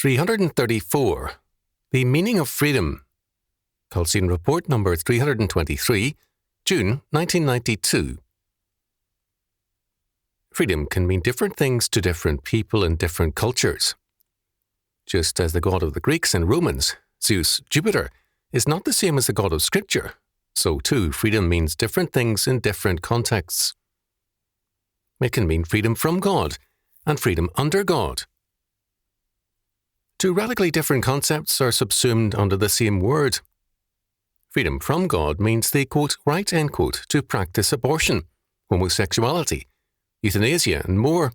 334. The Meaning of Freedom. Chalcedon Report number 323, June 1992. Freedom can mean different things to different people in different cultures. Just as the god of the Greeks and Romans, Zeus, Jupiter, is not the same as the god of Scripture, so too freedom means different things in different contexts. It can mean freedom from God and freedom under God. Two radically different concepts are subsumed under the same word. Freedom from God means the, quote, right, end quote, to practice abortion, homosexuality, euthanasia, and more.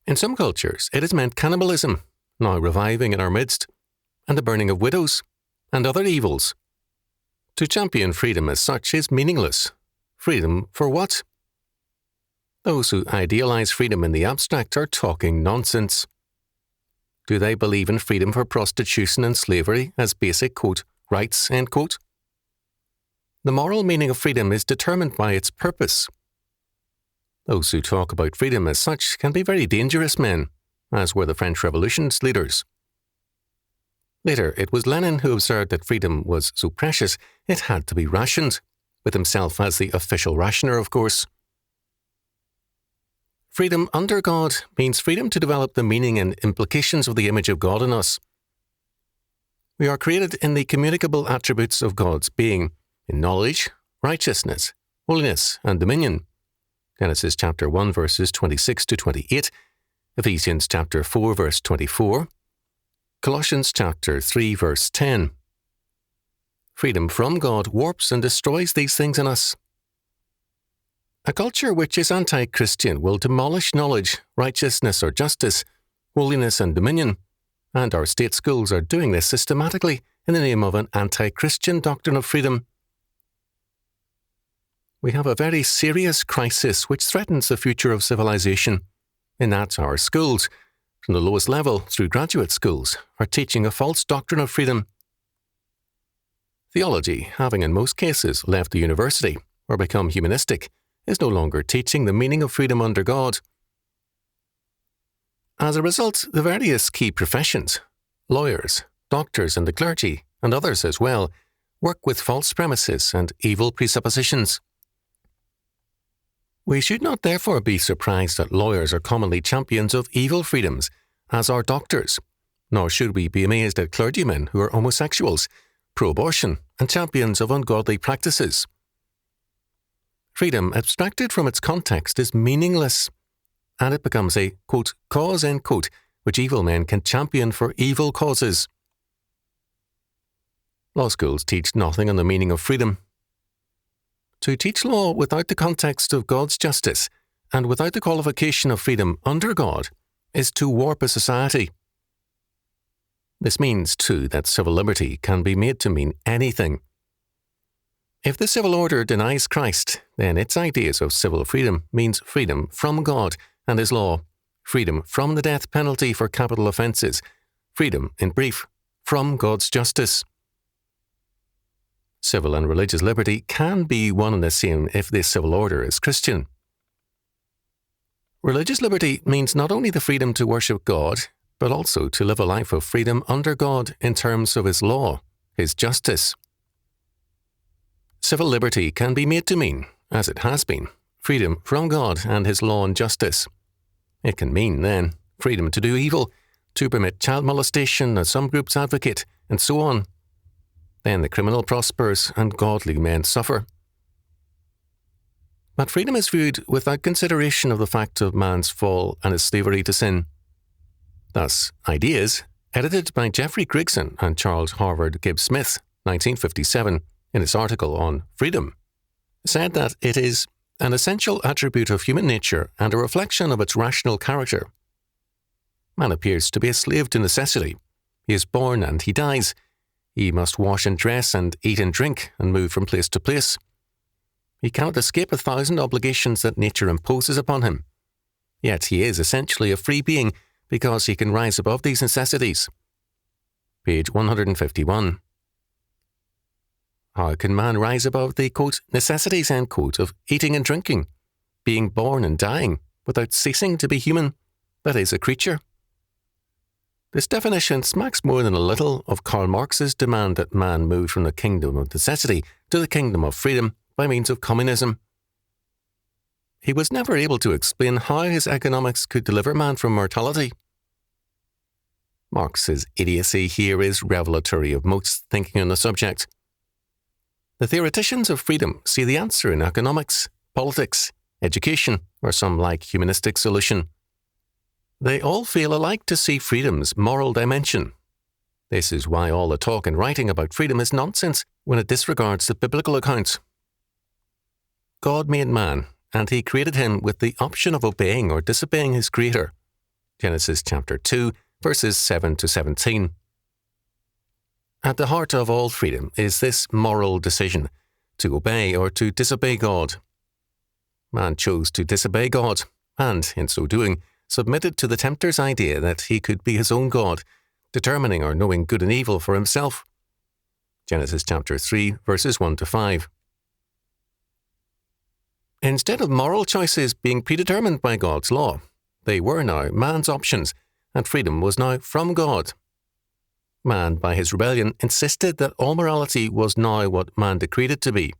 In some cultures, it has meant cannibalism, now reviving in our midst, and the burning of widows, and other evils. To champion freedom as such is meaningless. Freedom for what? Those who idealize freedom in the abstract are talking nonsense. Do they believe in freedom for prostitution and slavery as basic, quote, rights, end quote? The moral meaning of freedom is determined by its purpose. Those who talk about freedom as such can be very dangerous men, as were the French Revolution's leaders. Later, it was Lenin who observed that freedom was so precious it had to be rationed, with himself as the official rationer, of course. Freedom under God means freedom to develop the meaning and implications of the image of God in us. We are created in the communicable attributes of God's being, in knowledge, righteousness, holiness, and dominion. Genesis chapter 1 verses 26 to 28, Ephesians chapter 4 verse 24, Colossians chapter 3 verse 10. Freedom from God warps and destroys these things in us. A culture which is anti-Christian will demolish knowledge, righteousness or justice, holiness and dominion, and our state schools are doing this systematically in the name of an anti-Christian doctrine of freedom. We have a very serious crisis which threatens the future of civilization, in that our schools, from the lowest level through graduate schools, are teaching a false doctrine of freedom. Theology, having in most cases left the university or become humanistic, is no longer teaching the meaning of freedom under God. As a result, the various key professions, lawyers, doctors and the clergy, and others as well, work with false premises and evil presuppositions. We should not therefore be surprised that lawyers are commonly champions of evil freedoms, as are doctors, nor should we be amazed at clergymen who are homosexuals, pro-abortion, and champions of ungodly practices. Freedom abstracted from its context is meaningless, and it becomes a, quote, cause, end quote, which evil men can champion for evil causes. Law schools teach nothing on the meaning of freedom. To teach law without the context of God's justice and without the qualification of freedom under God is to warp a society. This means, too, that civil liberty can be made to mean anything. If the civil order denies Christ, then its ideas of civil freedom means freedom from God and His law, freedom from the death penalty for capital offences, freedom, in brief, from God's justice. Civil and religious liberty can be one and the same if the civil order is Christian. Religious liberty means not only the freedom to worship God, but also to live a life of freedom under God in terms of His law, His justice. Civil liberty can be made to mean, as it has been, freedom from God and His law and justice. It can mean, then, freedom to do evil, to permit child molestation as some groups advocate, and so on. Then the criminal prospers and godly men suffer. But freedom is viewed without consideration of the fact of man's fall and his slavery to sin. Thus, Ideas, edited by Jeffrey Grigson and Charles Harvard Gibbs Smith, 1957, in his article on freedom, said that it is an essential attribute of human nature and a reflection of its rational character. Man appears to be a slave to necessity. He is born and he dies. He must wash and dress and eat and drink and move from place to place. He cannot escape 1,000 obligations that nature imposes upon him. Yet he is essentially a free being because he can rise above these necessities. Page 151. How can man rise above the, quote, necessities, end quote, of eating and drinking, being born and dying, without ceasing to be human, that is, a creature? This definition smacks more than a little of Karl Marx's demand that man move from the kingdom of necessity to the kingdom of freedom by means of communism. He was never able to explain how his economics could deliver man from mortality. Marx's idiocy here is revelatory of most thinking on the subject. The theoreticians of freedom see the answer in economics, politics, education, or some like humanistic solution. They all fail alike to see freedom's moral dimension. This is why all the talk and writing about freedom is nonsense when it disregards the biblical accounts. God made man, and he created him with the option of obeying or disobeying his creator. Genesis chapter 2, verses 7 to 17. At the heart of all freedom is this moral decision, to obey or to disobey God. Man chose to disobey God, and, in so doing, submitted to the tempter's idea that he could be his own God, determining or knowing good and evil for himself. Genesis chapter 3, verses 1 to 5. Instead of moral choices being predetermined by God's law, they were now man's options, and freedom was now from God. Man, by his rebellion, insisted that all morality was now what man decreed it to be.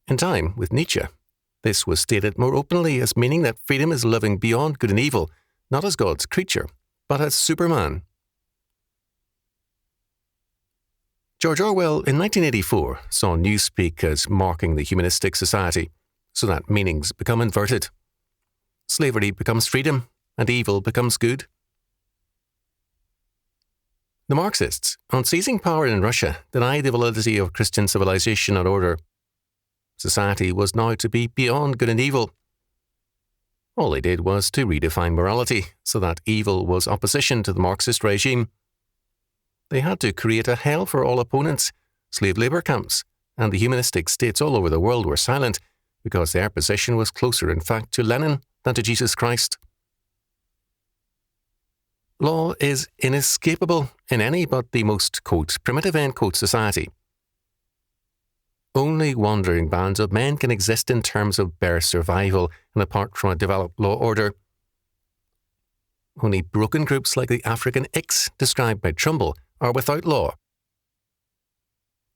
In time, with Nietzsche, this was stated more openly as meaning that freedom is living beyond good and evil, not as God's creature, but as Superman. George Orwell in 1984 saw Newspeak as marking the humanistic society, so that meanings become inverted. Slavery becomes freedom, and evil becomes good. The Marxists, on seizing power in Russia, denied the validity of Christian civilization and order. Society was now to be beyond good and evil. All they did was to redefine morality so that evil was opposition to the Marxist regime. They had to create a hell for all opponents, slave labour camps, and the humanistic states all over the world were silent because their position was closer, in fact, to Lenin than to Jesus Christ. Law is inescapable in any but the most, quote, primitive, end quote, society. Only wandering bands of men can exist in terms of bare survival and apart from a developed law order. Only broken groups like the African Icks described by Trumbull are without law.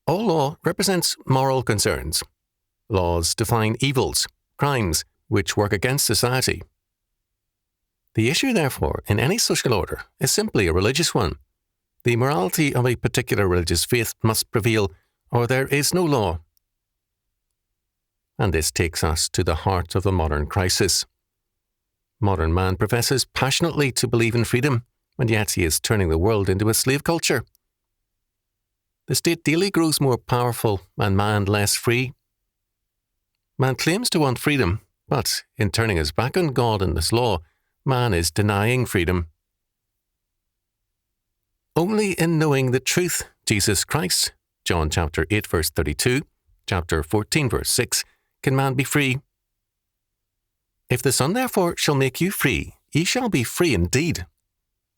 All law represents moral concerns. Laws define evils, crimes, which work against society. The issue, therefore, in any social order is simply a religious one. The morality of a particular religious faith must prevail, or there is no law. And this takes us to the heart of the modern crisis. Modern man professes passionately to believe in freedom, and yet he is turning the world into a slave culture. The state daily grows more powerful and man less free. Man claims to want freedom, but in turning his back on God and his law, man is denying freedom. Only in knowing the truth, Jesus Christ, John chapter 8 verse 32, chapter 14 verse 6, can man be free. If the Son therefore shall make you free, ye shall be free indeed.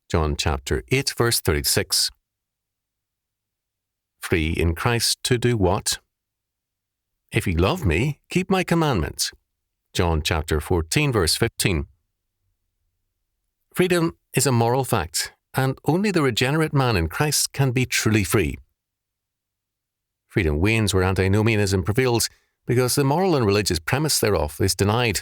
John chapter 8 verse 36. Free in Christ to do what? If ye love me, keep my commandments. John chapter 14 verse 15. Freedom is a moral fact, and only the regenerate man in Christ can be truly free. Freedom wanes where antinomianism prevails, because the moral and religious premise thereof is denied.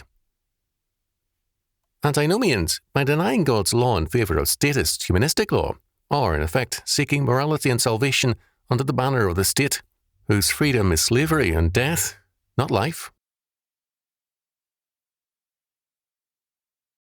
Antinomians, by denying God's law in favour of statist humanistic law, are in effect seeking morality and salvation under the banner of the state, whose freedom is slavery and death, not life.